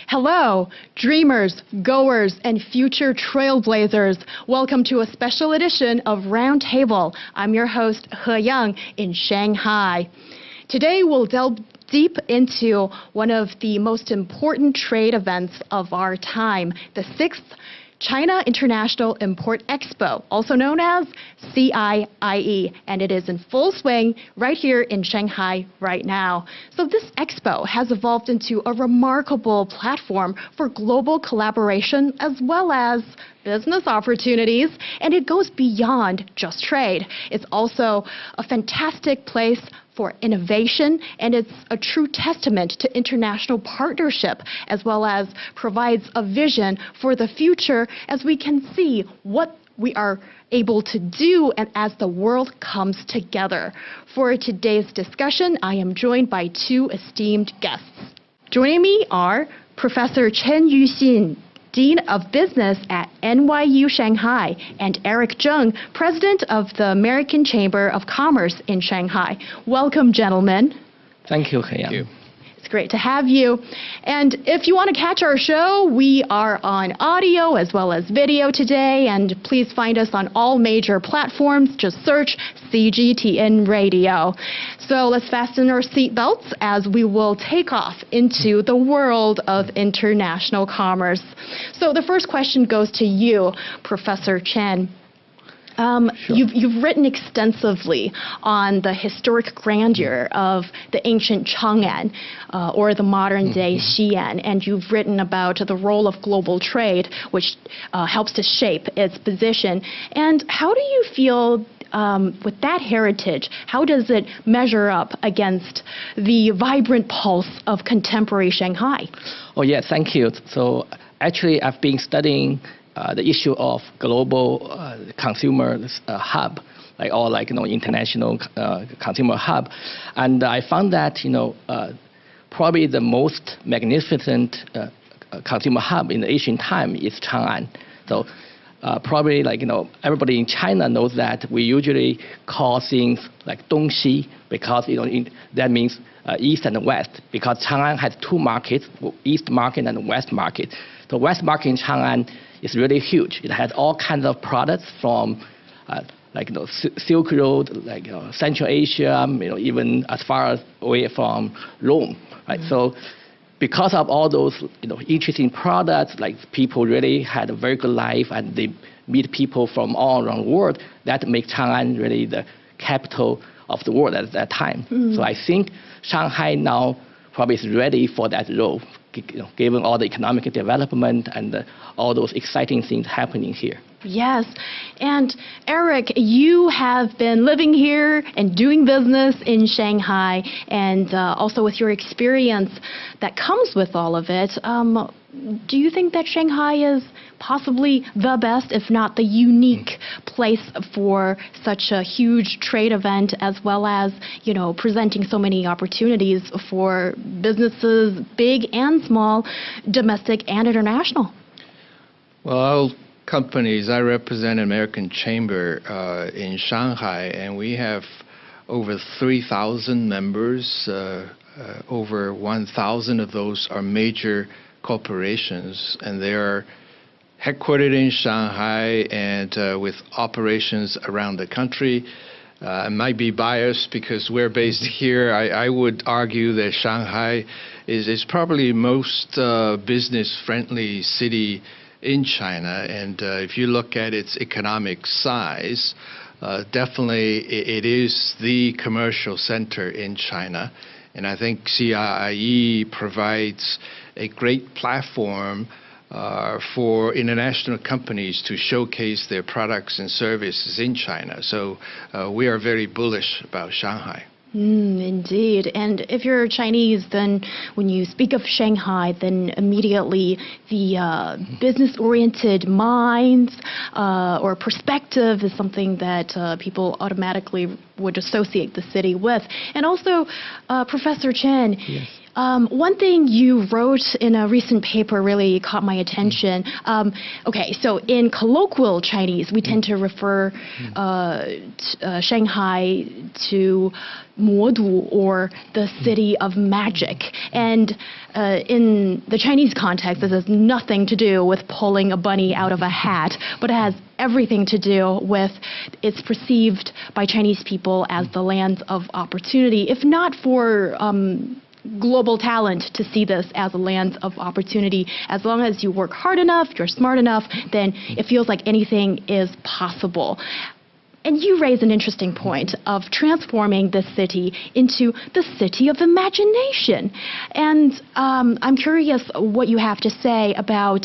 Hello, dreamers, goers, and future trailblazers. Welcome to a special edition of Roundtable. I'm your host, Heyang, in Shanghai. Today, we'll delve deep into one of the most important trade events of our time, the 6th China International Import Expo, also known as CIIE, and it is in full swing right here in Shanghai right now. So this expo has evolved into a remarkable platform for global collaboration as well as business opportunities, and it goes beyond just trade. It's also a fantastic place for innovation, and it's a true testament to international partnership, as well as provides a vision for the future as we can see what we are able to do and as the world comes together. For today's discussion, I am joined by two esteemed guests. Joining me are Professor Chen Yuxin, Dean of Business at NYU Shanghai, and Eric Zheng, President of the American Chamber of Commerce in Shanghai. Welcome, gentlemen. Thank you, Heyang. It's great to have you. And if you want to catch our show, we are on audio as well as video today, and please find us on all major platforms. Just search CGTN Radio. So let's fasten our seatbelts as we will take off into the world of international commerce. So the first question goes to you, Professor Chen. Sure. You've written extensively on the historic grandeur of the ancient Chang'an, or the modern-day Xi'an, and you've written about the role of global trade, which helps to shape its position. And how do you feel with that heritage, how does it measure up against the vibrant pulse of contemporary Shanghai? Oh, yeah, thank you. So actually, I've been studying the issue of global consumer hub, international consumer hub, and I found that probably the most magnificent consumer hub in the ancient time is Chang'an. So probably everybody in China knows that we usually call things like Dongxi because that means east and west, because Chang'an has two markets, east market and west market. The west market in Chang'an is really huge. It has all kinds of products from Silk Road, Central Asia, even as far away from Rome, right? So because of all those interesting products, people really had a very good life, and they meet people from all around the world. That makes Chang'an really the capital of the world at that time. So I think Shanghai now probably is ready for that role, given all the economic development and all those exciting things happening here. Yes. And Eric, you have been living here and doing business in Shanghai, and also with your experience that comes with all of it. Do you think that Shanghai is possibly the best, if not the unique place for such a huge trade event, as well as, presenting so many opportunities for businesses, big and small, domestic and international? Well, companies, I represent American Chamber in Shanghai, and we have over 3,000 members. Over 1,000 of those are major corporations, and they are headquartered in Shanghai and with operations around the country. I might be biased because we're based here. I would argue that Shanghai is probably the most business-friendly city in China, and if you look at its economic size, definitely it is the commercial center in China. And I think CIIE provides a great platform for international companies to showcase their products and services in China. So we are very bullish about Shanghai. Indeed. And if you're Chinese, then when you speak of Shanghai, then immediately the business-oriented minds or perspective is something that people automatically would associate the city with. And also, Professor Chen, yes. One thing you wrote in a recent paper really caught my attention. Okay, so in colloquial Chinese, we tend to refer Shanghai to Modu, or the city of magic. And in the Chinese context, this has nothing to do with pulling a bunny out of a hat, but it has everything to do with it's perceived by Chinese people as the land of opportunity, if not for global talent to see this as a land of opportunity. As long as you work hard enough, you're smart enough, then it feels like anything is possible. And you raise an interesting point of transforming the city into the city of imagination. And I'm curious what you have to say about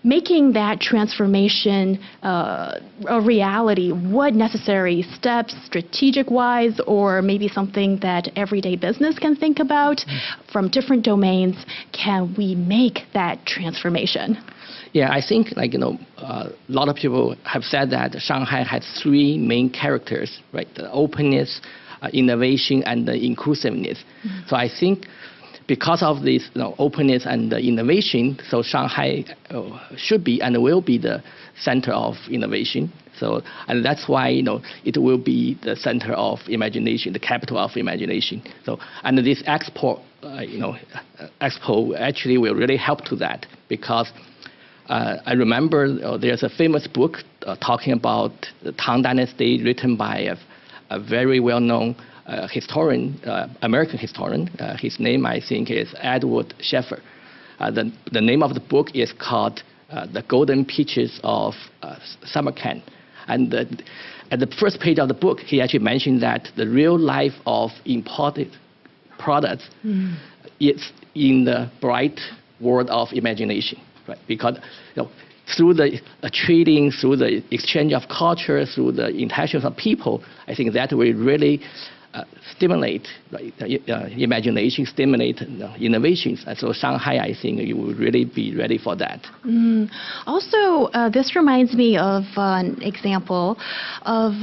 making that transformation a reality. What necessary steps, strategic-wise, or maybe something that everyday business can think about from different domains, can we make that transformation? Yeah, I think a lot of people have said that Shanghai has three main characters, right? The openness, innovation, and the inclusiveness. So I think because of this openness and the innovation, so Shanghai should be and will be the center of innovation. So, and that's why it will be the center of imagination, the capital of imagination. So, and this expo actually will really help to that, because I remember there's a famous book talking about the Tang Dynasty, written by a very well-known historian, American historian. His name, I think, is Edward Sheffer. The name of the book is called The Golden Peaches of Samarkand. And at the first page of the book, he actually mentioned that the real life of imported products is in the bright world of imagination. Right? Because through the trading, through the exchange of culture, through the interactions of people, I think that will really stimulate imagination, stimulate innovations. And so Shanghai, I think, you will really be ready for that. Also, this reminds me of an example of,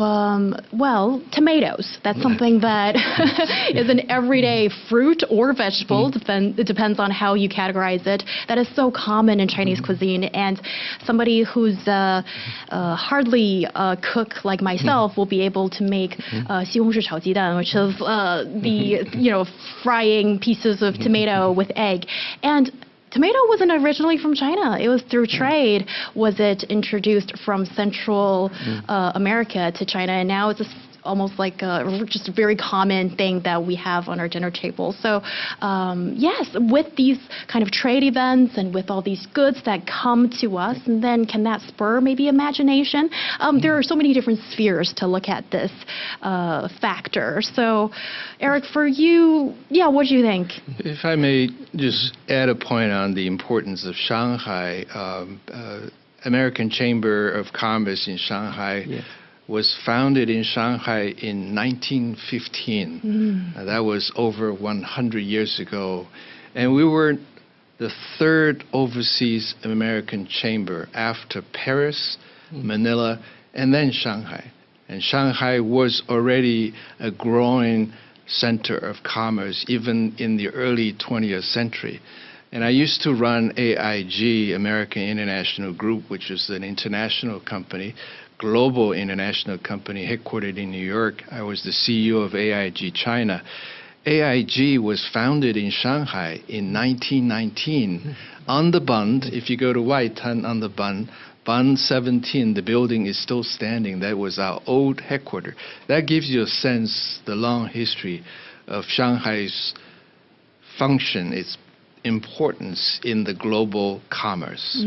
tomatoes. That's something that is an everyday fruit or vegetable. It depends on how you categorize it. That is so common in Chinese cuisine. And somebody who's hardly a cook like myself will be able to make 西红柿炒鸡蛋, which is the frying pieces of tomato with egg. And tomato wasn't originally from China. It was through trade was it introduced from Central America to China, and now it's almost like just a very common thing that we have on our dinner table. So yes, with these kind of trade events and with all these goods that come to us, and then can that spur maybe imagination? There are so many different spheres to look at this factor. So Eric, for you, what do you think? If I may just add a point on the importance of Shanghai, American Chamber of Commerce in Shanghai was founded in Shanghai in 1915. That was over 100 years ago. And we were the third overseas American chamber after Paris, Manila, and then Shanghai. And Shanghai was already a growing center of commerce, even in the early 20th century. And I used to run AIG, American International Group, which is an international company, global international company headquartered in New York. I was the CEO of AIG China. AIG was founded in Shanghai in 1919. On the Bund, if you go to Waitan on the Bund 17, the building is still standing. That was our old headquarters. That gives you a sense, the long history of Shanghai's function, its importance in the global commerce.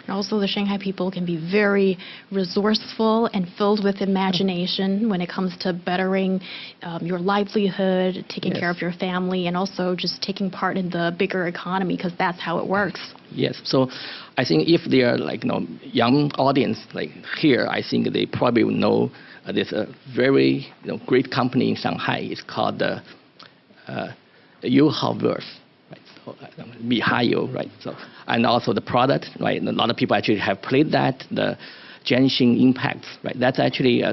Also, the Shanghai people can be very resourceful and filled with imagination when it comes to bettering your livelihood, taking care of your family, and also just taking part in the bigger economy, because that's how it works. Yes. So I think if they are young audience here, I think they probably will know there's a very great company in Shanghai. It's called the Yuhaverse. Mihayo, right? So, and also the product, right? A lot of people actually have played that, the Genshin impacts, right? That's actually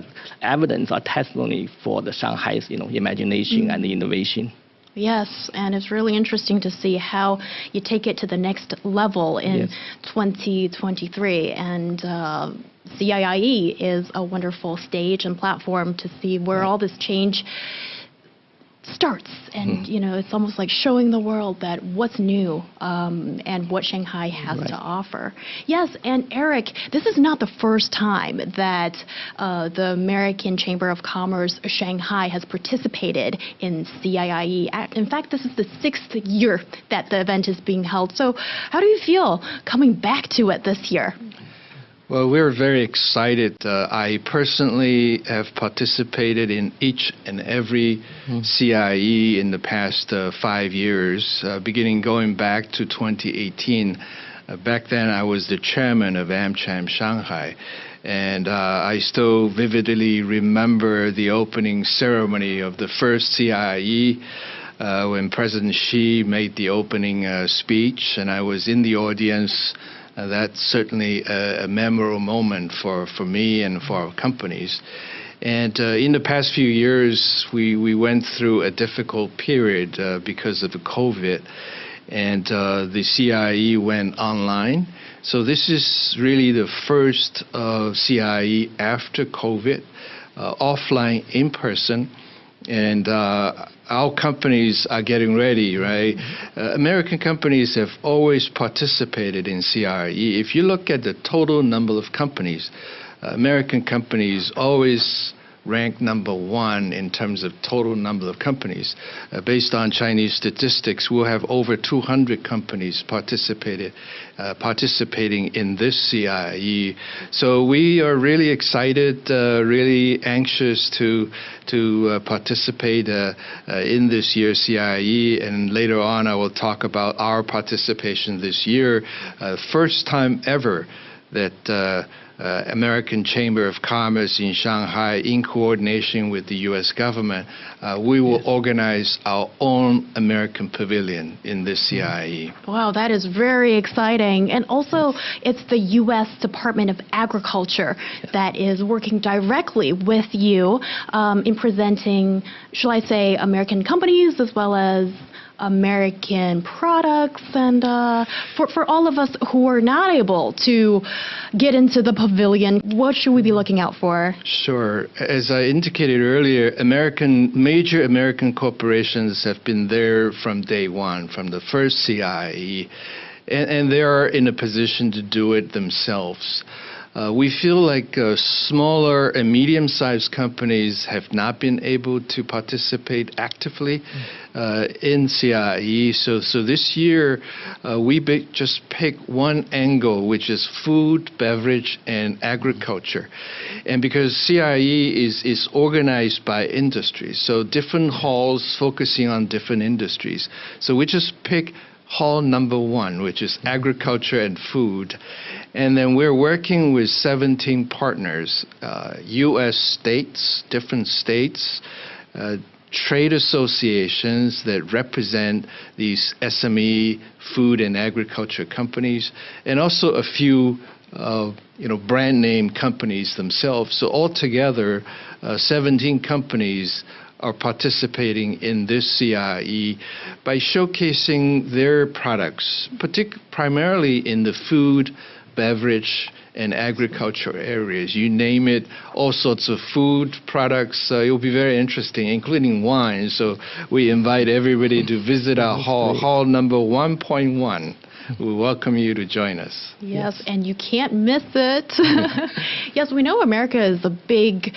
evidence or testimony for the Shanghai's, imagination and innovation. Yes, and it's really interesting to see how you take it to the next level in 2023. And CIIE is a wonderful stage and platform to see where all this change starts. And, it's almost like showing the world that what's new and what Shanghai has to offer. Yes, and Eric, this is not the first time that the American Chamber of Commerce Shanghai has participated in CIIE. In fact, this is the 6th year that the event is being held. So how do you feel coming back to it this year? Well, we're very excited. I personally have participated in each and every CIIE in the past 5 years, going back to 2018. Back then, I was the chairman of AmCham Shanghai. And I still vividly remember the opening ceremony of the first CIIE when President Xi made the opening speech, and I was in the audience. That's certainly a memorable moment for me and for our companies. And in the past few years, we went through a difficult period because of the COVID, and the CIIE went online. So this is really the first CIIE after COVID, offline, in person. And our companies are getting ready, right? American companies have always participated in CIIE. If you look at the total number of companies, American companies always rank number 1 in terms of total number of companies. Based on Chinese statistics, we'll have over 200 companies participating in this CIIE. So we are really excited, really anxious to participate in this year's CIIE, and later on I will talk about our participation this year. First time ever that American Chamber of Commerce in Shanghai, in coordination with the U.S. government, we will organize our own American pavilion in this CIIE. Wow, that is very exciting. And also, it's the U.S. Department of Agriculture that is working directly with you in presenting, shall I say, American companies as well as American products, and for all of us who are not able to get into the pavilion, what should we be looking out for? Sure. As I indicated earlier, major American corporations have been there from day one, from the first CIIE, and they are in a position to do it themselves. We feel like smaller and medium-sized companies have not been able to participate actively in CIIE. So this year, we just pick one angle, which is food, beverage, and agriculture. And because CIIE is organized by industry, so different halls focusing on different industries. So we just pick hall number 1, which is agriculture and food. And then we're working with 17 partners, U.S. states, different states, trade associations that represent these SME food and agriculture companies, and also a few brand name companies themselves. So altogether, 17 companies are participating in this CIIE by showcasing their products, primarily in the food, beverage, and agriculture areas. You name it, all sorts of food products. It will be very interesting, including wine. So we invite everybody to visit our hall number 1.1. We welcome you to join us. Yes, and you can't miss it. Yes, we know America is a big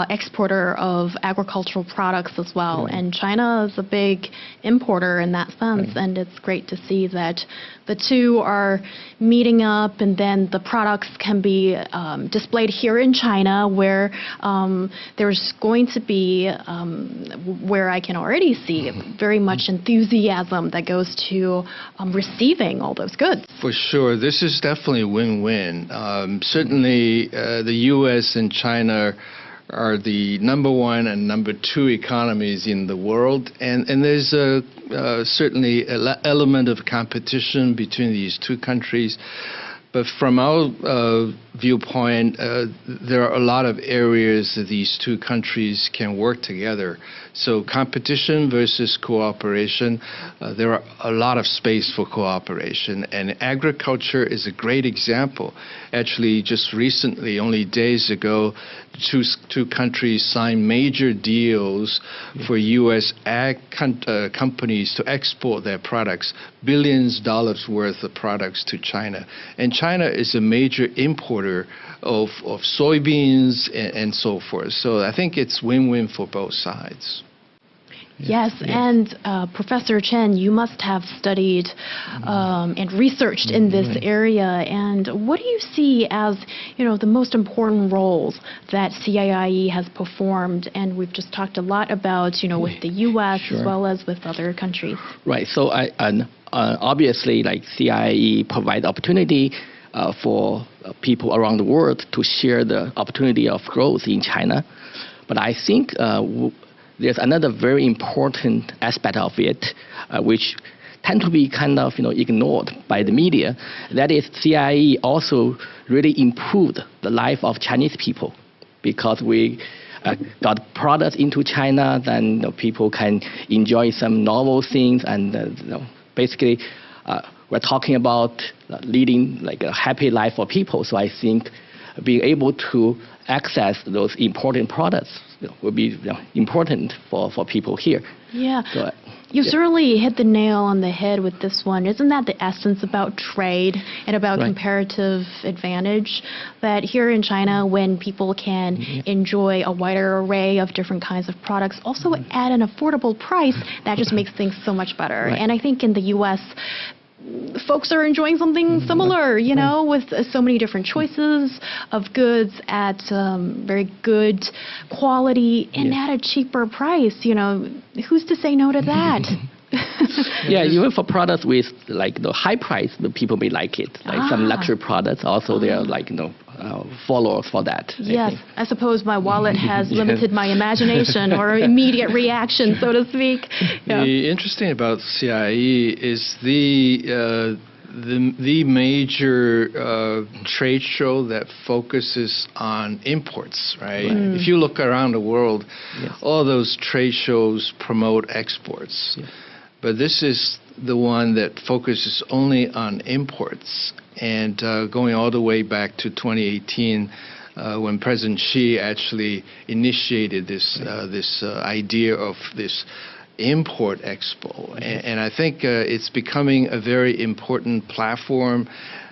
exporter of agricultural products as well, and China is a big importer in that sense, and it's great to see that the two are meeting up, and then the products can be displayed here in China, where there's going to be, where I can already see very much enthusiasm that goes to receiving all those goods. For sure. This is definitely a win-win. Certainly, the U.S. and China are the number 1 and number 2 economies in the world, and there's certainly an element of competition between these two countries. But from our viewpoint, there are a lot of areas that these two countries can work together. So competition versus cooperation, there are a lot of space for cooperation. And agriculture is a great example. Actually, just recently, only days ago, two countries signed major deals for U.S. ag companies to export their products, billions of dollars worth of products to China. And China is a major importer of soybeans and so forth. So I think it's win-win for both sides. Yes, and Professor Chen, you must have studied and researched in this area. And what do you see as, the most important roles that CIIE has performed? And we've just talked a lot about, with the U.S. as well as with other countries. Right. So obviously, like CIIE provide opportunity for people around the world to share the opportunity of growth in China. But I think there's another very important aspect of it, which tend to be kind of ignored by the media. That is, CIIE also really improved the life of Chinese people, because we got products into China, then people can enjoy some novel things, and basically we're talking about leading like a happy life for people. So I think being able to access those important products will be important for people here. Yeah. So, you certainly hit the nail on the head with this one. Isn't that the essence about trade and about comparative advantage? That here in China, when people can enjoy a wider array of different kinds of products, also at an affordable price, that just makes things so much better. And I think in the U.S., folks are enjoying something similar, with so many different choices of goods at very good quality and at a cheaper price. Who's to say no to that? Yeah, even for products with like the high price, the people may like it. Like some luxury products, also they are like followers for that. Yes, I suppose my wallet has limited my imagination or immediate reaction, so to speak. Yeah. The interesting about CIIE is the major trade show that focuses on imports, right? If you look around the world, all those trade shows promote exports. But this is the one that focuses only on imports. And going all the way back to 2018, when President Xi actually initiated this idea of this import expo. And I think it's becoming a very important platform,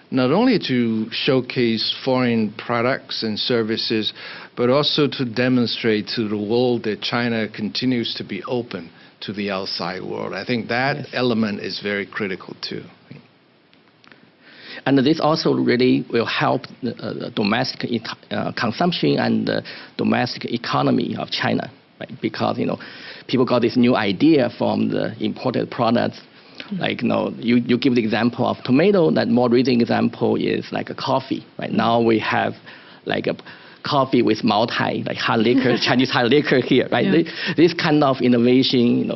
not only to showcase foreign products and services, but also to demonstrate to the world that China continues to be open to the outside world. I think that element is very critical too. And this also really will help the domestic consumption and the domestic economy of China, right? Because people got this new idea from the imported products. Like you give the example of tomato. That more recent example is like a coffee. Right now we have like a coffee with Maotai, like hard liquor, Chinese hard liquor here, right? This kind of innovation,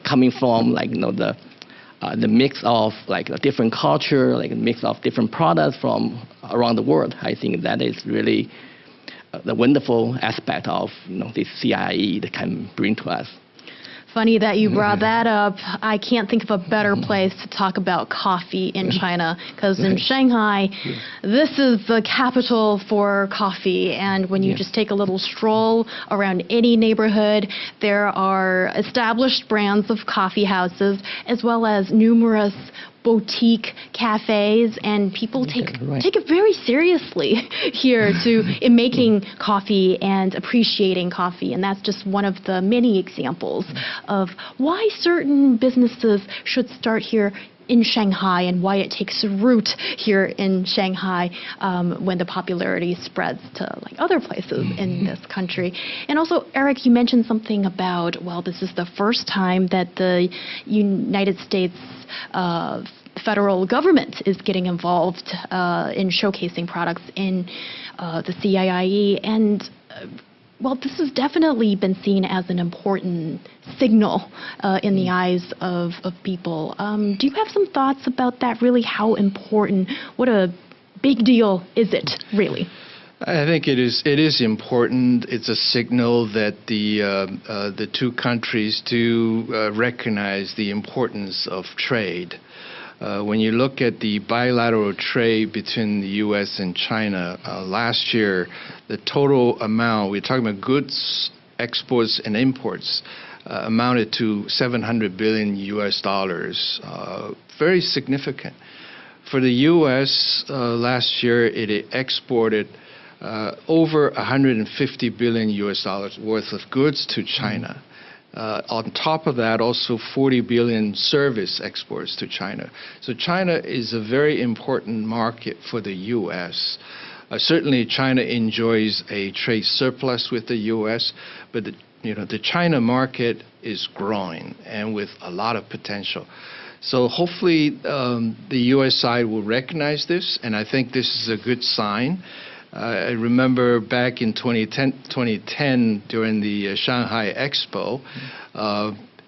coming from like the mix of like a different culture, like a mix of different products from around the world. I think that is really the wonderful aspect of this CIIE that can bring to us. Funny that you brought that up. I can't think of a better place to talk about coffee in China, because in Shanghai, this is the capital for coffee. And when you just take a little stroll around any neighborhood, there are established brands of coffee houses, as well as numerous boutique cafes, and people take it very seriously here in making coffee and appreciating coffee. And that's just one of the many examples of why certain businesses should start here in Shanghai and why it takes root here in Shanghai when the popularity spreads to like other places in this country. And also, Eric, you mentioned something about, well, this is the first time that the United States federal government is getting involved in showcasing products in the CIIE. And well, this has definitely been seen as an important signal in the eyes of people. Do you have some thoughts about that, really how important, what a big deal is it, really? I think it is important. It's a signal that the two countries do recognize the importance of trade. When you look at the bilateral trade between the U.S. and China, last year, the total amount, we're talking about goods, exports, and imports, amounted to $700 billion US. Very significant. For the U.S., last year, it exported over $150 billion US worth of goods to China. On top of that, also 40 billion service exports to China. So China is a very important market for the U.S. Certainly, China enjoys a trade surplus with the U.S., but the China market is growing and with a lot of potential. So hopefully, the U.S. side will recognize this, and I think this is a good sign. I remember back in 2010 during the Shanghai Expo,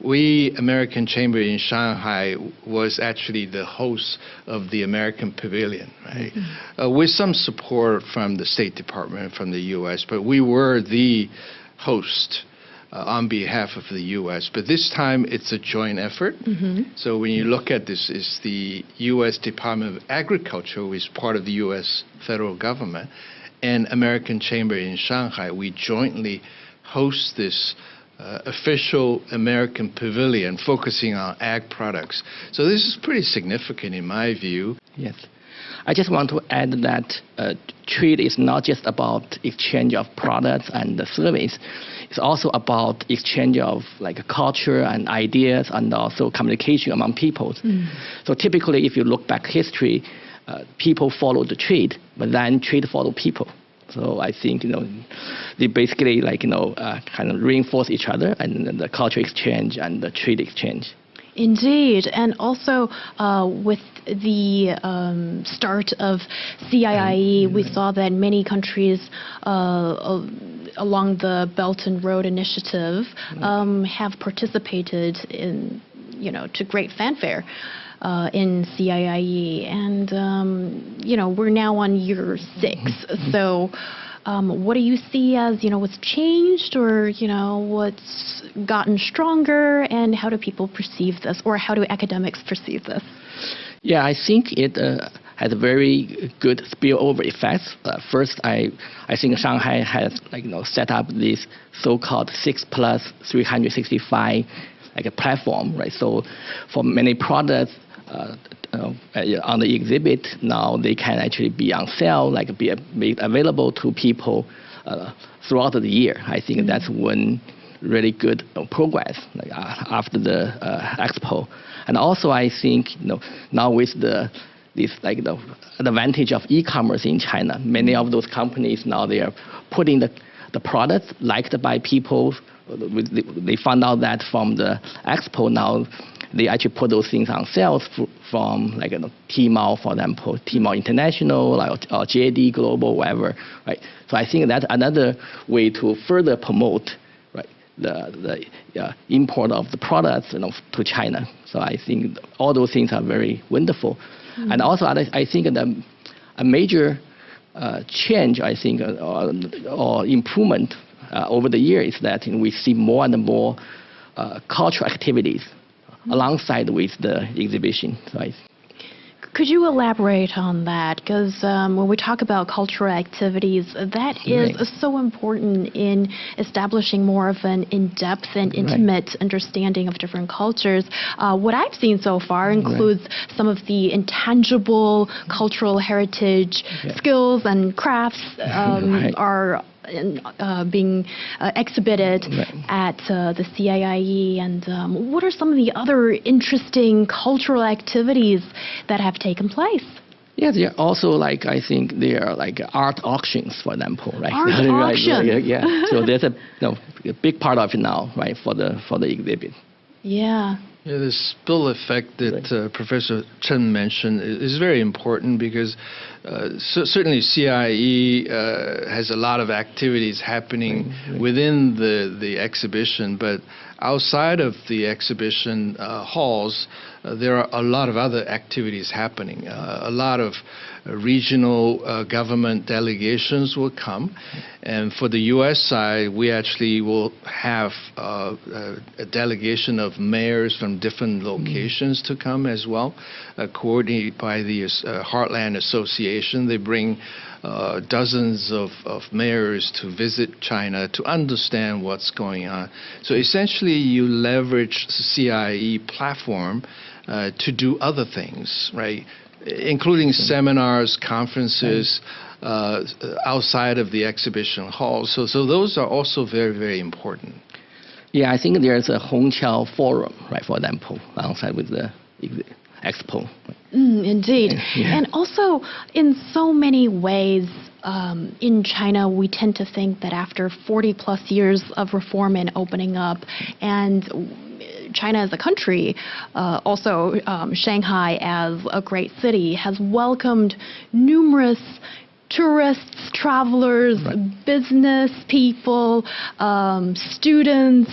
we, American Chamber in Shanghai, was actually the host of the American Pavilion, right? With some support from the State Department, from the U.S., but we were the host on behalf of the U.S. But this time, it's a joint effort. So when you look at this, it's the U.S. Department of Agriculture, which is part of the U.S. federal government, and American Chamber in Shanghai. We jointly host this official American Pavilion focusing on ag products. So this is pretty significant in my view. Yes. I just want to add that trade is not just about exchange of products and the service. It's also about exchange of culture and ideas and also communication among people. So typically, if you look back history, people follow the trade, but then trade follow people. So I think they basically kind of reinforce each other, and the culture exchange and the trade exchange. Indeed, and also with the start of CIIE, we saw that many countries along the Belt and Road Initiative have participated in, to great fanfare in CIIE, and we're now on year 6. So. What do you see as, what's changed or, what's gotten stronger, and how do people perceive this, or how do academics perceive this? Yeah, I think it has a very good spillover effects. First, I think Shanghai has set up this so-called 6+365 a platform, right? So for many products on the exhibit now, they can actually be on sale, be made available to people throughout the year. I think that's one really good progress after the expo. And also, I think now with the advantage of e-commerce in China, many of those companies now they are putting the products liked by people. They found out that from the expo now, they actually put those things on sales from Tmall, for example, Tmall International or JD Global, whatever, right? So I think that's another way to further promote the import of the products to China. So I think all those things are very wonderful. And also I think a major change, I think, or improvement over the years is that we see more and more cultural activities alongside with the exhibition. Right? Could you elaborate on that? Because when we talk about cultural activities, that is so important in establishing more of an in-depth and intimate understanding of different cultures. What I've seen so far includes some of the intangible cultural heritage skills and crafts are being exhibited at the CIIE, and what are some of the other interesting cultural activities that have taken place? Yeah, there are also I think there are art auctions, for example, right? Art auctions. Yeah. So there's a big part of it now, right, for the exhibit. Yeah. Yeah, the spill effect that Professor Chen mentioned is very important because certainly CIIE has a lot of activities happening within the exhibition, but outside of the exhibition halls, there are a lot of other activities happening. A lot of regional government delegations will come. And for the U.S. side, we actually will have a delegation of mayors from different locations to come as well, coordinated by the Heartland Association. They bring dozens of mayors to visit China to understand what's going on. So essentially, you leverage the CIIE platform to do other things, right? Including seminars, conferences outside of the exhibition hall. So those are also very, very important. Yeah, I think there's a Hongqiao Forum, right, for example, alongside with the expo. Indeed. Yeah. And also, in so many ways, in China, we tend to think that after 40-plus years of reform and opening up, and China as a country, also Shanghai as a great city, has welcomed numerous tourists, travelers, business people, students.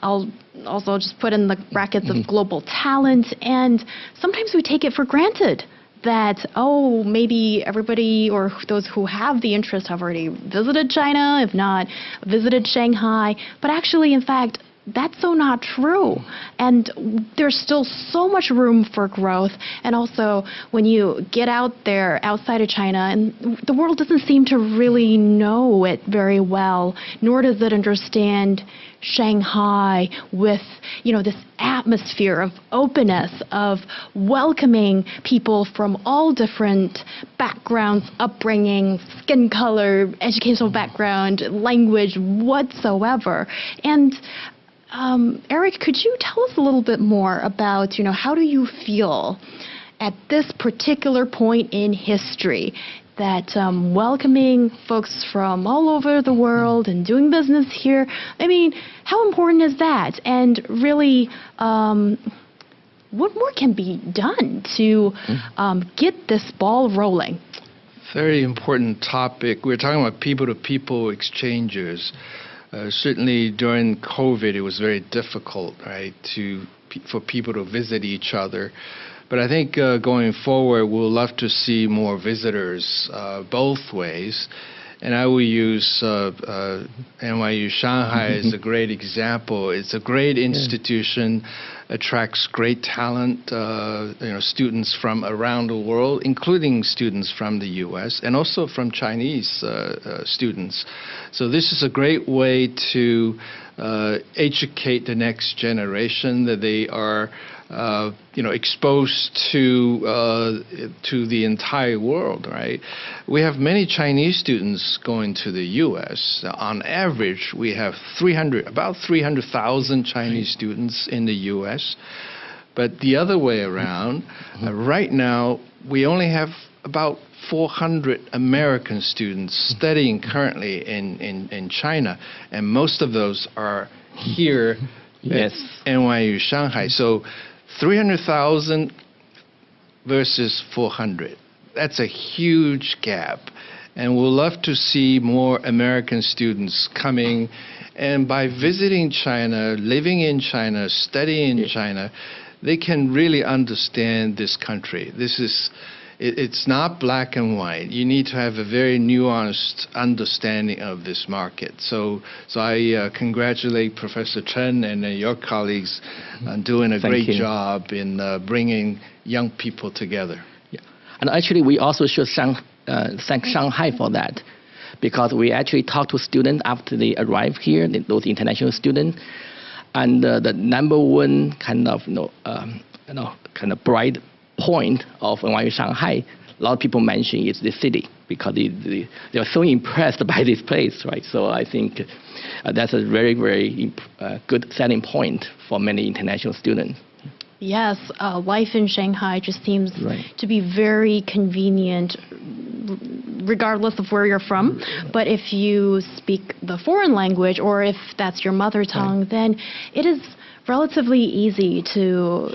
I'll also just put in the brackets of global talent. And sometimes we take it for granted that, oh, maybe everybody or those who have the interest have already visited China, if not visited Shanghai. But actually, in fact, that's so not true. And there's still so much room for growth. And also, when you get out there outside of China, and the world doesn't seem to really know it very well, nor does it understand Shanghai with, this atmosphere of openness, of welcoming people from all different backgrounds, upbringing, skin color, educational background, language, whatsoever. And Eric, could you tell us a little bit more about, how do you feel at this particular point in history that welcoming folks from all over the world and doing business here, I mean, how important is that? And really, what more can be done to get this ball rolling? Very important topic. We're talking about people-to-people exchanges. Certainly during COVID, it was very difficult, right, for people to visit each other. But I think going forward, we'll love to see more visitors both ways. And I will use NYU Shanghai as a great example. It's a great institution, attracts great talent, students from around the world, including students from the U.S. and also from Chinese students. So this is a great way to educate the next generation that they are exposed to the entire world, right? We have many Chinese students going to the U.S. On average, we have about 300,000 Chinese students in the U.S. But the other way around, right now, we only have about 400 American students studying currently in China, and most of those are here at NYU Shanghai. So 300,000 versus 400. That's a huge gap. And we'll love to see more American students coming. And by visiting China, living in China, studying in China, they can really understand this country. It's not black and white. You need to have a very nuanced understanding of this market. So I congratulate Professor Chen and your colleagues on doing a great job in bringing young people together. Yeah. And actually, we also should thank Shanghai for that, because we actually talked to students after they arrive here, those international students, and the number one kind of bright point of NYU Shanghai, a lot of people mention is the city, because they are so impressed by this place, right? So I think that's a very, very good selling point for many international students. Yes, life in Shanghai just seems to be very convenient, regardless of where you're from. But if you speak the foreign language, or if that's your mother tongue, then it is relatively easy to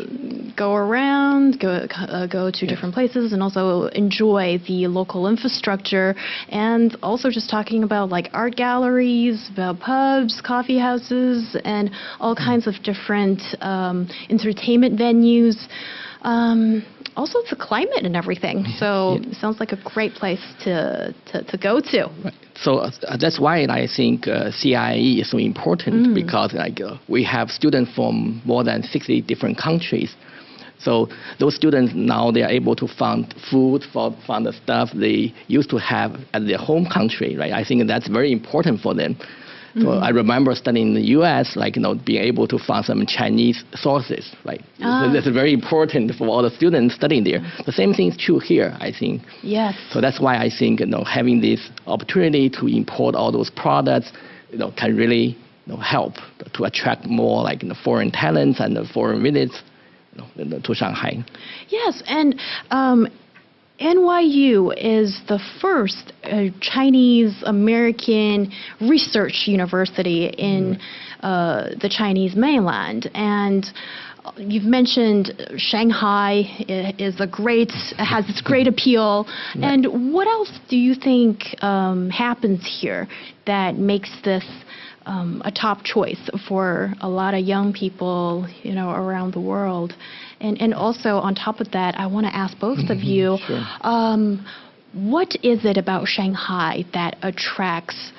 go around, go to different places, and also enjoy the local infrastructure, and also just talking about like art galleries, about pubs, coffee houses, and all kinds of different entertainment venues. Also, the climate and everything. So it sounds like a great place to go to. Right. So that's why I think CIIE is so important, because we have students from more than 60 different countries. So those students now, they are able to find food, find the stuff they used to have at their home country, right? I think that's very important for them. So I remember studying in the U.S., being able to find some Chinese sources, right? So that's very important for all the students studying there. The same thing is true here, I think. Yes. So that's why I think having this opportunity to import all those products, can really help to attract more foreign talents and foreign visits to Shanghai. Yes, and NYU is the first Chinese-American research university in the Chinese mainland. And you've mentioned Shanghai has its great appeal. Right. And what else do you think happens here that makes this a top choice for a lot of young people, around the world? And also on top of that, I want to ask both of you, Sure. What is it about Shanghai that attracts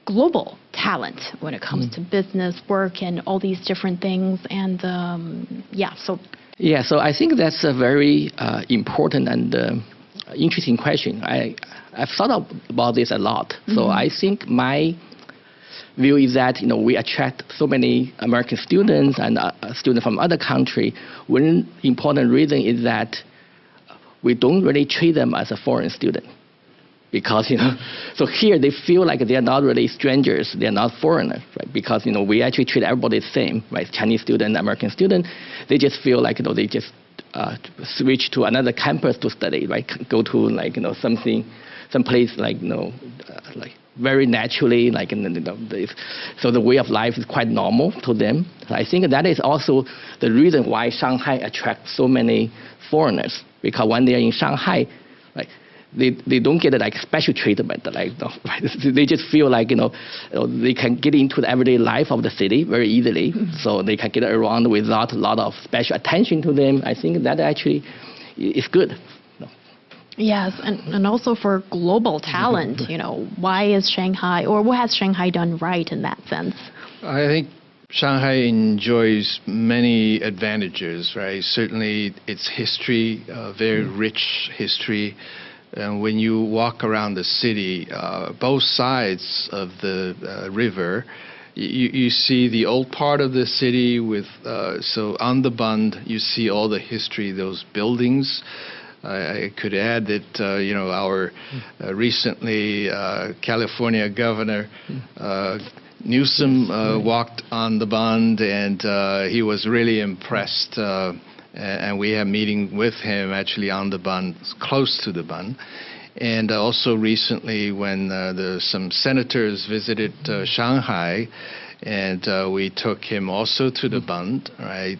global talent when it comes to business, work, and all these different things? And so I think that's a very important and interesting question. I've thought about this a lot. So I think my view is that we attract so many American students and students from other countries. One important reason is that we don't really treat them as a foreign student, because so here they feel like they're not really strangers, they're not foreigners, right? Because we actually treat everybody the same, right? Chinese student, American student, they just feel like they just switch to another campus to study, right? Go to some place like very naturally, so the way of life is quite normal to them. So I think that is also the reason why Shanghai attracts so many foreigners, because when they are in Shanghai, they don't get special treatment. They just feel they can get into the everyday life of the city very easily, so they can get around without a lot of special attention to them. I think that actually is good. Yes, and also for global talent, why is Shanghai, or what has Shanghai done right in that sense? I think Shanghai enjoys many advantages, right? Certainly its history, very rich history. And when you walk around the city, both sides of the river, you see the old part of the city with, so on the Bund, you see all the history, those buildings. I could add that, our recently California Governor Newsom walked on the Bund, and he was really impressed. And we had a meeting with him actually on the Bund, close to the Bund. And also recently when some senators visited Shanghai, and we took him also to the Bund, right?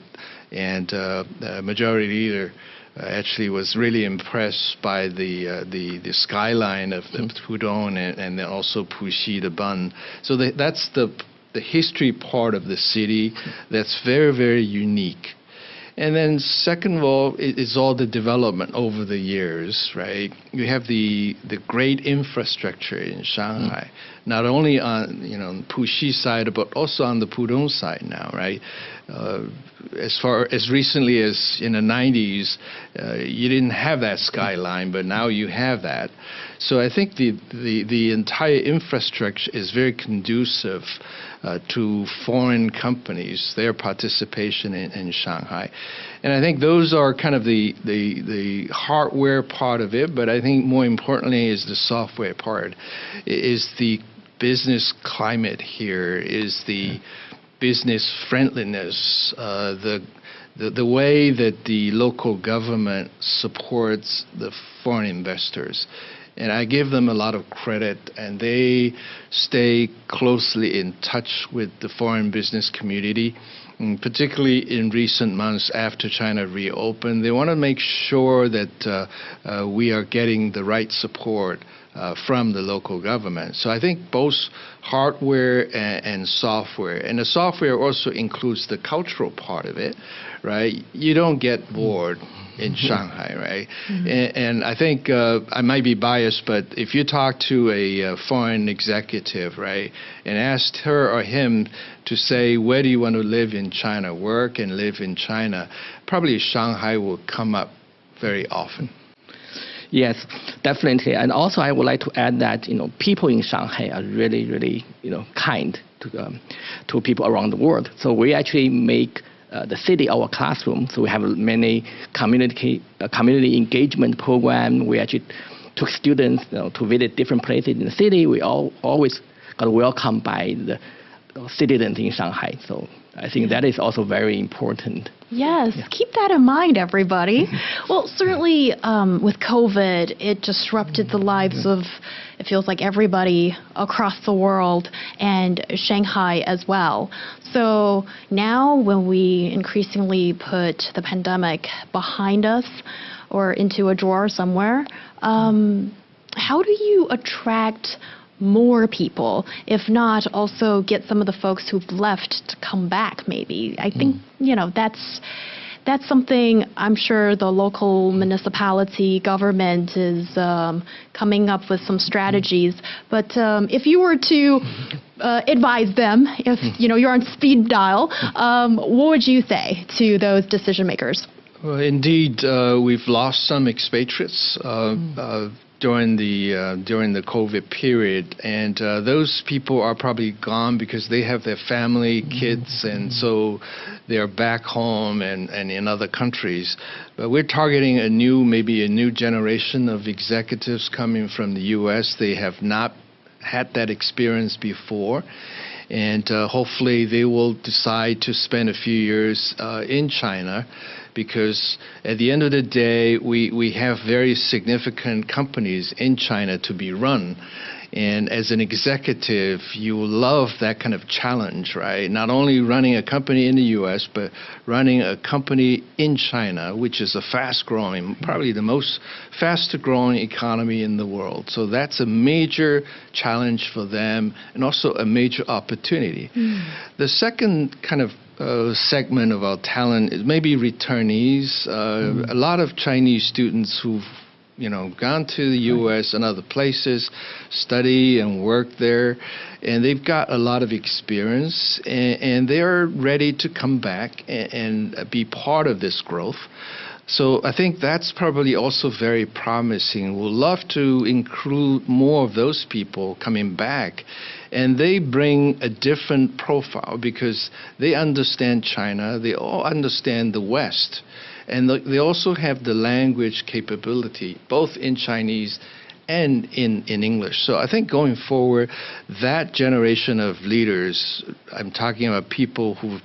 And the majority leader actually was really impressed by the skyline of the Pudong and then also Puxi, the Bund. So that's the history part of the city that's very, very unique. And then second of all, it's all the development over the years, right? You have the great infrastructure in Shanghai, not only on Puxi side, but also on the Pudong side now, right? As far as recently as in the 90s, you didn't have that skyline, but now you have that. So I think the entire infrastructure is very conducive to foreign companies, their participation in Shanghai. And I think those are kind of the hardware part of it, but I think more importantly is the software part, is the business climate here, is the business friendliness, the way that the local government supports the foreign investors. And I give them a lot of credit, and they stay closely in touch with the foreign business community. particularly in recent months after China reopened. They want to make sure that we are getting the right support from the local government. So I think both hardware and software, and the software also includes the cultural part of it, right? You don't get bored in Shanghai, right? And I think I might be biased, but if you talk to a foreign executive, right, and asked her or him to say, where do you want to live in China, work and live in China, probably Shanghai will come up very often. Yes, definitely. And also, I would like to add that people in Shanghai are really, really kind to people around the world. So we actually make the city our classroom. So we have many community engagement program. We actually took students to visit different places in the city. We always got welcomed by the citizens in Shanghai. So I think that is also very important. Yes, keep that in mind, everybody. Well, certainly with COVID, it disrupted the lives of, it feels like, everybody across the world, and Shanghai as well. So now when we increasingly put the pandemic behind us or into a drawer somewhere, how do you attract more people, if not also get some of the folks who've left to come back maybe? I think, that's something I'm sure the local municipality government is coming up with some strategies. But if you were to advise them, if you're on speed dial, what would you say to those decision makers? Well, indeed, we've lost some expatriates during the COVID period, and those people are probably gone because they have their family, kids, and so they're back home and in other countries. But we're targeting maybe a new generation of executives coming from the U.S. They have not had that experience before, and hopefully they will decide to spend a few years in China, because at the end of the day, we have very significant companies in China to be run. And as an executive, you love that kind of challenge, right? Not only running a company in the U.S., but running a company in China, which is a fast-growing, probably the most fastest-growing economy in the world. So that's a major challenge for them, and also a major opportunity. The second kind of segment of our talent is maybe returnees. A lot of Chinese students who've gone to the U.S. and other places, study and work there, and they've got a lot of experience, and they're ready to come back and be part of this growth. So I think that's probably also very promising. We'd love to include more of those people coming back, and they bring a different profile because they understand China, they all understand the West, and they also have the language capability, both in Chinese and in English. So I think going forward, that generation of leaders, I'm talking about people who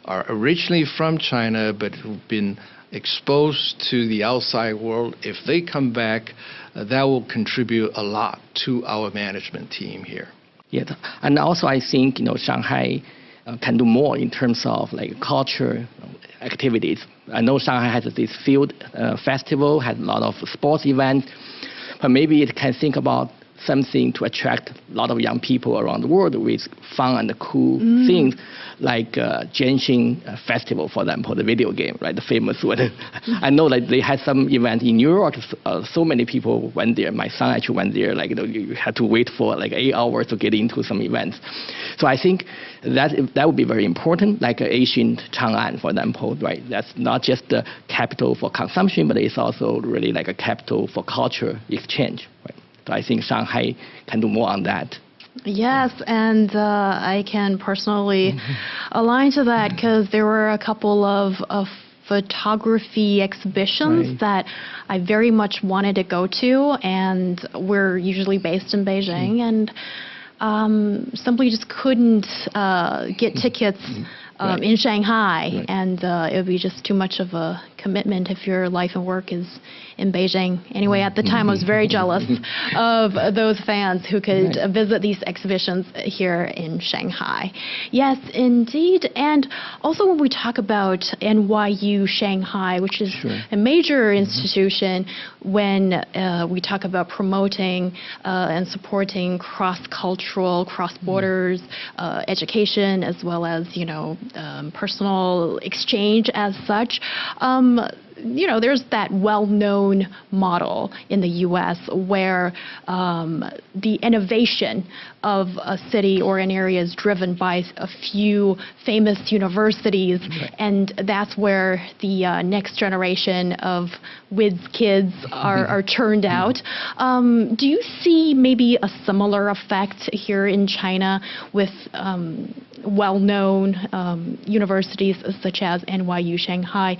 are originally from China but who've been exposed to the outside world, if they come back, that will contribute a lot to our management team here. Yeah, and also I think Shanghai can do more in terms of culture activities. I know Shanghai has this field festival, has a lot of sports events, but maybe it can think about something to attract a lot of young people around the world with fun and cool things, like Genshin Festival, for example, the video game, right, the famous one. I know that they had some event in New York. So many people went there. My son actually went there. You had to wait for 8 hours to get into some events. So I think that would be very important, like Asian Chang'an, for example, right? That's not just the capital for consumption, but it's also really like a capital for culture exchange, right? So I think Shanghai can do more on that. Yes, and I can personally align to that because there were a couple of photography exhibitions that I very much wanted to go to, and we're usually based in Beijing, and simply just couldn't get tickets in Shanghai, Right. and it would be just too much of a commitment if your life and work is in Beijing. Anyway, at the time, I was very jealous of those fans who could Right. visit these exhibitions here in Shanghai. Yes, indeed. And also when we talk about NYU Shanghai, which is Sure. a major institution, when we talk about promoting and supporting cross-cultural, cross-borders education, as well as, personal exchange as such, there's that well-known model in the U.S. where the innovation of a city or an area is driven by a few famous universities, and that's where the next generation of whiz kids are turned out. Do you see maybe a similar effect here in China with well-known universities such as NYU Shanghai?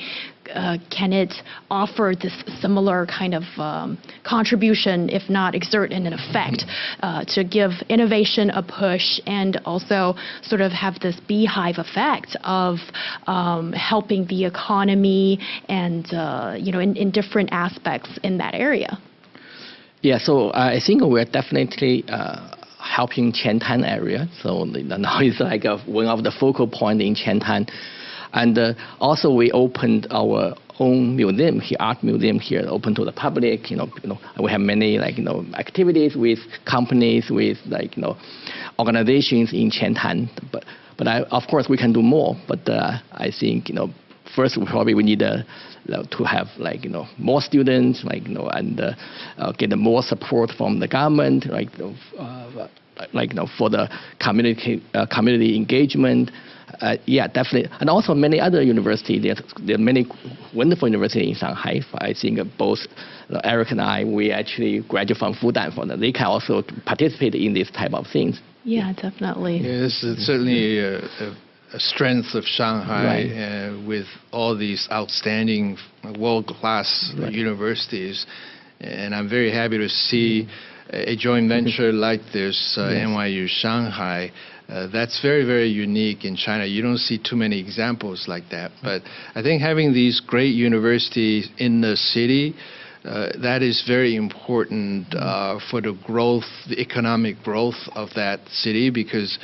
Can it offer this similar kind of contribution, if not exert an effect, to give innovation a push and also sort of have this beehive effect of helping the economy and, in different aspects in that area? Yeah, so I think we're definitely helping Qiantan area. So now it's like one of the focal point in Qiantan. And also we opened our own museum here, art museum here, open to the public. We have many activities with companies, with organizations in Qiantan. But of course we can do more. But I think first we need to have more students, and get more support from the government, for the community engagement. Yeah, definitely. And also many other universities. There are many wonderful universities in Shanghai. I think both Eric and I, we actually graduate from Fudan. They can also participate in this type of things. Yeah, definitely. Yes, it's certainly a strength of Shanghai with all these outstanding world-class universities. And I'm very happy to see a joint venture like this, NYU Shanghai. That's very, very unique in China. You don't see too many examples like that. But I think having these great universities in the city, that is very important for the growth, the economic growth of that city, because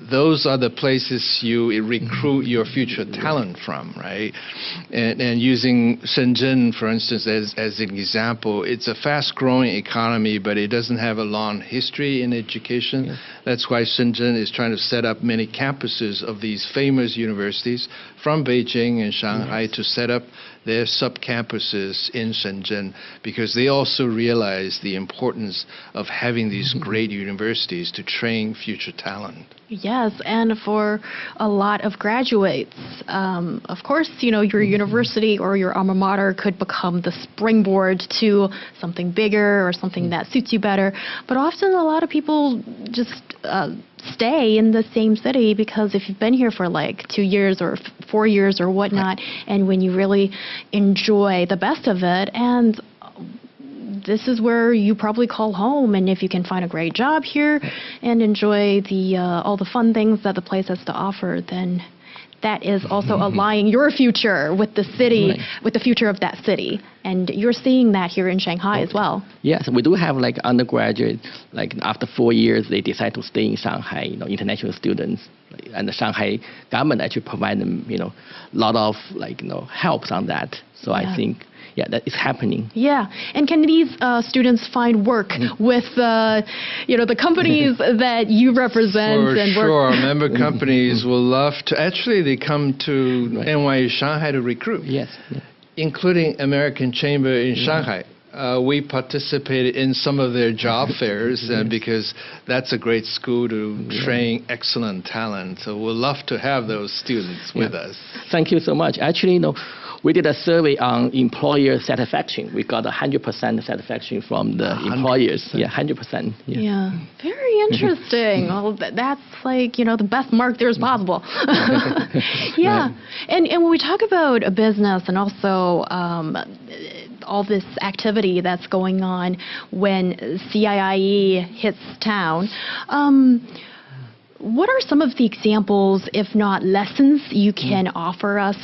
those are the places you recruit your future talent from, right? And using Shenzhen, for instance, as an example, it's a fast-growing economy, but it doesn't have a long history in education. Yeah. That's why Shenzhen is trying to set up many campuses of these famous universities from Beijing and Shanghai to set up their sub-campuses in Shenzhen, because they also realize the importance of having these great universities to train future talent. Yes, and for a lot of graduates, of course, your university or your alma mater could become the springboard to something bigger or something that suits you better. But often a lot of people just stay in the same city because if you've been here for 2 years or 4 years or whatnot, and when you really enjoy the best of it, and this is where you probably call home, and if you can find a great job here and enjoy all the fun things that the place has to offer, then that is also aligning your future with the city, with the future of that city. And you're seeing that here in Shanghai as well. Yes, we do have undergraduate, after 4 years, they decide to stay in Shanghai, international students. And the Shanghai government actually provide them, a lot of helps on that. So I think, that is happening. Yeah, and can these students find work with, the companies that you represent? For sure, member companies will love to. Actually, they come to NYU Shanghai to recruit. Yes. Including American Chamber in Shanghai. We participated in some of their job fairs because that's a great school to train excellent talent. So we'd love to have those students with us. Thank you so much. Actually, we did a survey on employer satisfaction. We got 100% satisfaction from the employers. 100%. Yeah, very interesting. Well, that's the best mark there is possible. Yeah, and when we talk about a business and also all this activity that's going on when CIIE hits town, what are some of the examples, if not lessons, you can offer us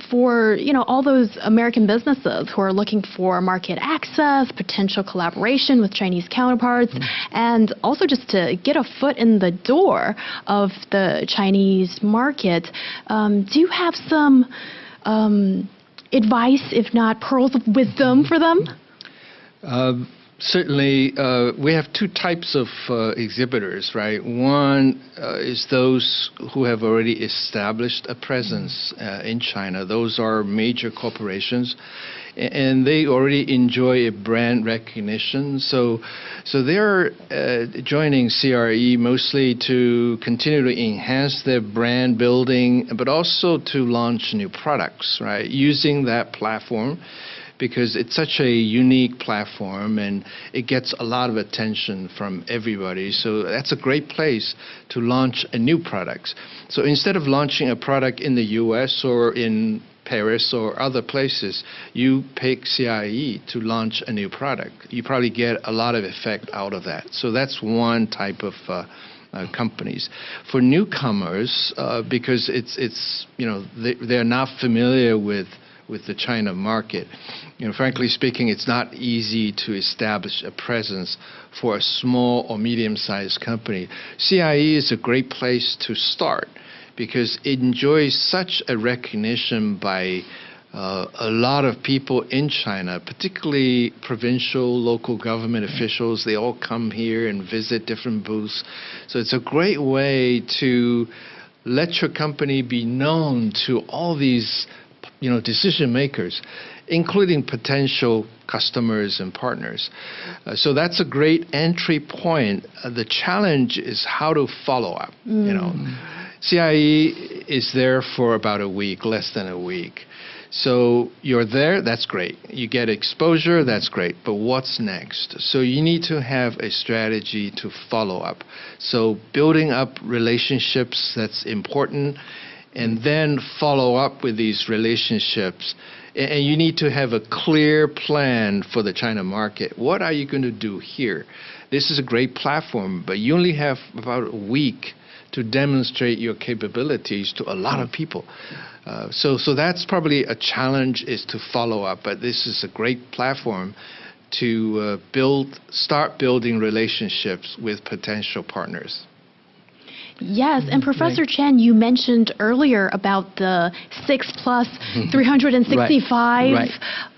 for all those American businesses who are looking for market access, potential collaboration with Chinese counterparts, and also just to get a foot in the door of the Chinese market? Do you have some advice, if not pearls of wisdom, for them? Certainly, we have two types of exhibitors, right? One is those who have already established a presence in China. Those are major corporations, and they already enjoy a brand recognition. So they're joining CIIE mostly to continue to enhance their brand building, but also to launch new products, right? Using that platform, because it's such a unique platform and it gets a lot of attention from everybody. So that's a great place to launch a new product. So instead of launching a product in the US or in Paris or other places, you pick CIIE to launch a new product. You probably get a lot of effect out of that. So that's one type of companies. For newcomers, because it's they're not familiar with the China market. Frankly speaking, it's not easy to establish a presence for a small or medium-sized company. CIIE is a great place to start because it enjoys such a recognition by a lot of people in China, particularly provincial, local government officials. They all come here and visit different booths. So it's a great way to let your company be known to all these decision makers, including potential customers and partners. So that's a great entry point. The challenge is how to follow up. CIIE is there for about a week, less than a week. So you're there, that's great. You get exposure, that's great. But what's next? So you need to have a strategy to follow up. So building up relationships, that's important. And then follow up with these relationships. And you need to have a clear plan for the China market. What are you going to do here? This is a great platform, but you only have about a week to demonstrate your capabilities to a lot of people. So that's probably a challenge, is to follow up. But this is a great platform to start building relationships with potential partners. Yes, and Professor Chen, you mentioned earlier about the 6+365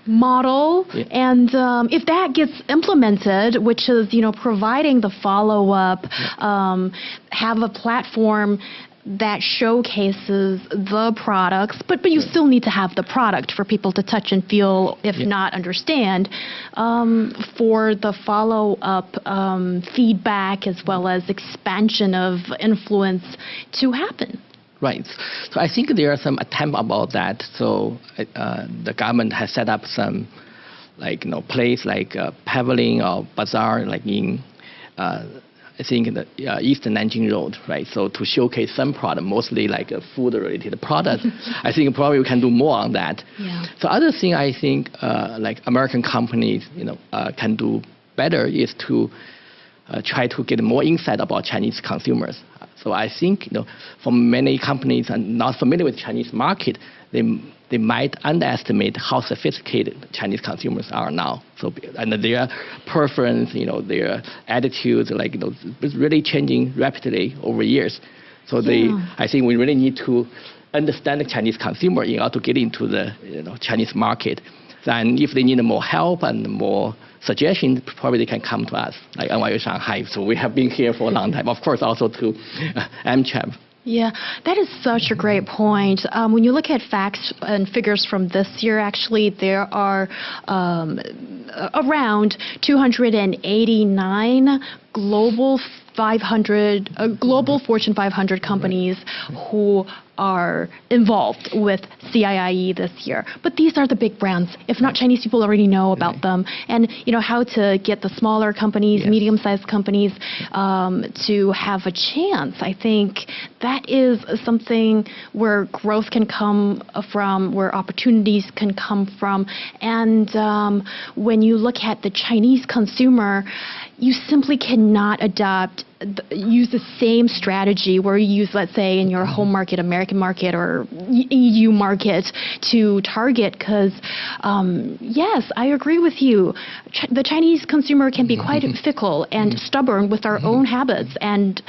model, and if that gets implemented, which is providing the follow-up, have a platform that showcases the products, but you still need to have the product for people to touch and feel, if not understand, for the follow-up feedback as well as expansion of influence to happen. Right. So I think there are some attempts about that. So the government has set up some, place like a pavilion or bazaar, like in I think in the Eastern Nanjing Road, right? So to showcase some product, mostly like a food-related product. I think probably we can do more on that. Yeah. So other thing I think like American companies, can do better is to try to get more insight about Chinese consumers. So I think, for many companies and not familiar with Chinese market, they might underestimate how sophisticated Chinese consumers are now. So, and their preference, their attitudes, it's really changing rapidly over years. So I think we really need to understand the Chinese consumer in order to get into the Chinese market. Then if they need more help and more suggestions, probably they can come to us, like NYU Shanghai. So we have been here for a long time. Of course, also to AmCham. Yeah, that is such a great point. When you look at facts and figures from this year, actually, there are around 289 global Fortune 500 companies who are involved with CIIE this year. But these are the big brands. If not, Chinese people already know about them. And how to get the smaller companies, medium-sized companies to have a chance. I think that is something where growth can come from, where opportunities can come from. And when you look at the Chinese consumer, you simply cannot use the same strategy where you use, let's say, in your home market, American market, or EU market to target, because, yes, I agree with you. The Chinese consumer can be quite fickle and stubborn with our own habits. And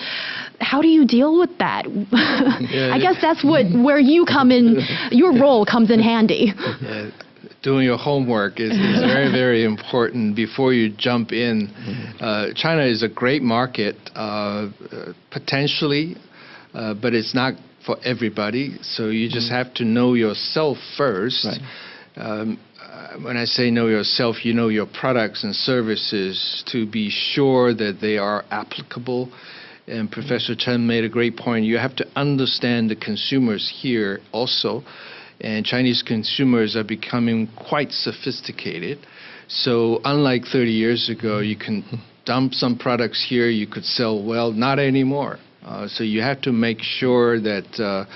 how do you deal with that? I guess that's where you come in, your role comes in handy. Yeah. Doing your homework is very, very important before you jump in. China is a great market, potentially, but it's not for everybody. So you just have to know yourself first. Right. When I say know yourself, you know your products and services to be sure that they are applicable. And Professor Chen made a great point. You have to understand the consumers here also. And Chinese consumers are becoming quite sophisticated. So unlike 30 years ago, you can dump some products here, you could sell well, not anymore. So you have to make sure that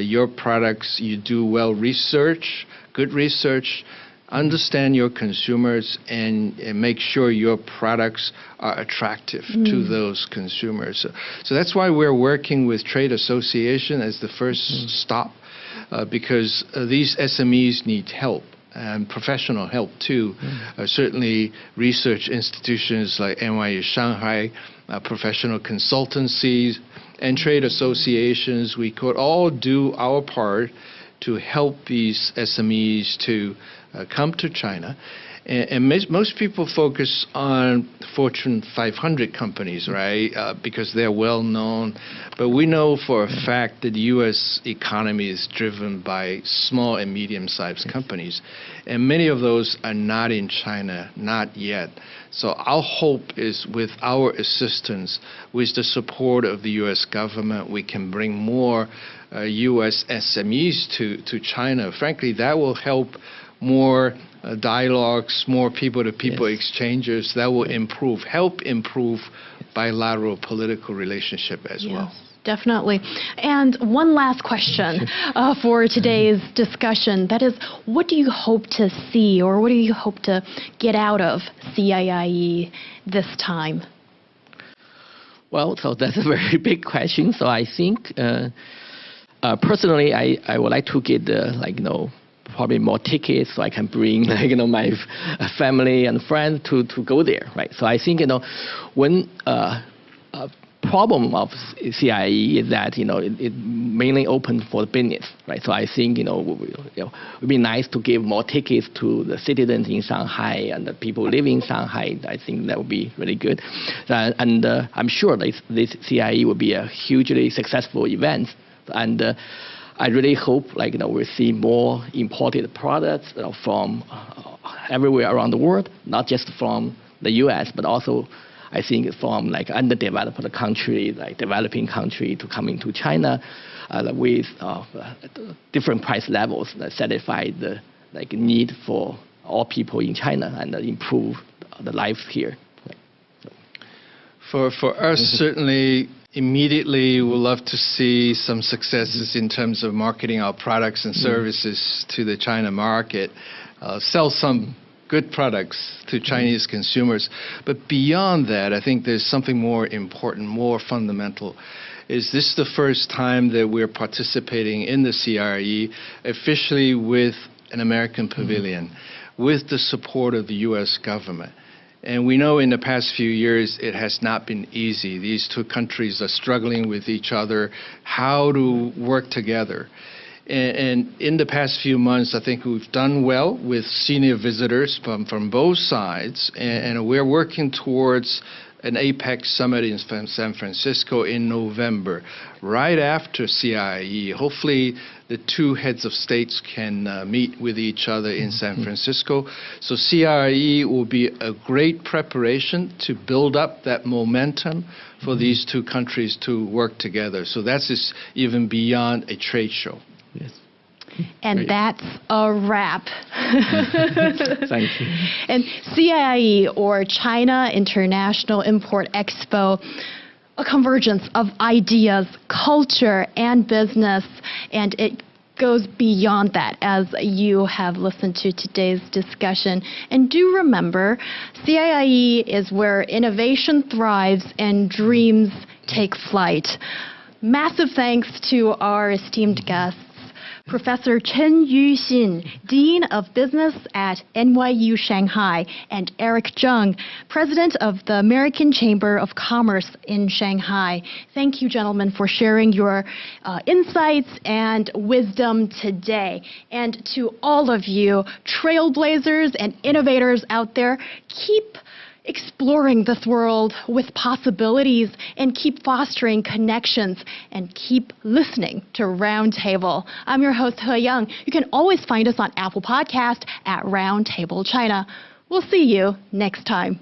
your products, you do well research, good research, understand your consumers, and make sure your products are attractive to those consumers. So that's why we're working with trade association as the first stop. Because these SMEs need help, and professional help too. Certainly research institutions like NYU Shanghai, professional consultancies, and trade associations, we could all do our part to help these SMEs to come to China. And most people focus on Fortune 500 companies, right, because they're well known. But we know for a fact that the U.S. economy is driven by small and medium-sized companies. And many of those are not in China, not yet. So our hope is with our assistance, with the support of the U.S. government, we can bring more U.S. SMEs to China. Frankly, that will help more dialogues, more people-to-people exchanges. That will help improve bilateral political relationship as well. Definitely. And one last question for today's discussion. That is, what do you hope to see, or what do you hope to get out of CIIE this time? Well, so that's a very big question. So I think, personally, I would like to get probably more tickets so I can bring my family and friends to go there, right? So I think when problem of CIIE is that it mainly open for business, right? So I think it would be nice to give more tickets to the citizens in Shanghai and the people living in Shanghai. I think that would be really good, and I'm sure this CIIE will be a hugely successful event, and I really hope we'll see more imported products from everywhere around the world, not just from the U.S., but also I think from underdeveloped countries, like developing country, to coming to China with different price levels that satisfy the need for all people in China and improve the life here. For us, certainly, immediately we'd love to see some successes in terms of marketing our products and services to the China market, sell some good products to Chinese consumers. But beyond that, I think there's something more important, more fundamental. Is this the first time that we're participating in the CIIE officially with an American pavilion, with the support of the U.S. government? And we know in the past few years it has not been easy. These two countries are struggling with each other, how to work together. And in the past few months, I think we've done well with senior visitors from both sides, and we're working towards an APEC summit in San Francisco in November, right after CIIE. Hopefully, the two heads of states can meet with each other in San Francisco. So CIIE will be a great preparation to build up that momentum for these two countries to work together. So that's even beyond a trade show. Yes. And great. That's a wrap. Thank you. And CIIE, or China International Import Expo, a convergence of ideas, culture, and business, and it goes beyond that as you have listened to today's discussion. And do remember, CIIE is where innovation thrives and dreams take flight. Massive thanks to our esteemed guests, Professor Chen Yuxin, Dean of Business at NYU Shanghai, and Eric Zheng, President of the American Chamber of Commerce in Shanghai. Thank you, gentlemen, for sharing your insights and wisdom today. And to all of you trailblazers and innovators out there, keep exploring this world with possibilities and keep fostering connections and keep listening to Roundtable. I'm your host, Heyang. You can always find us on Apple Podcast at Roundtable China. We'll see you next time.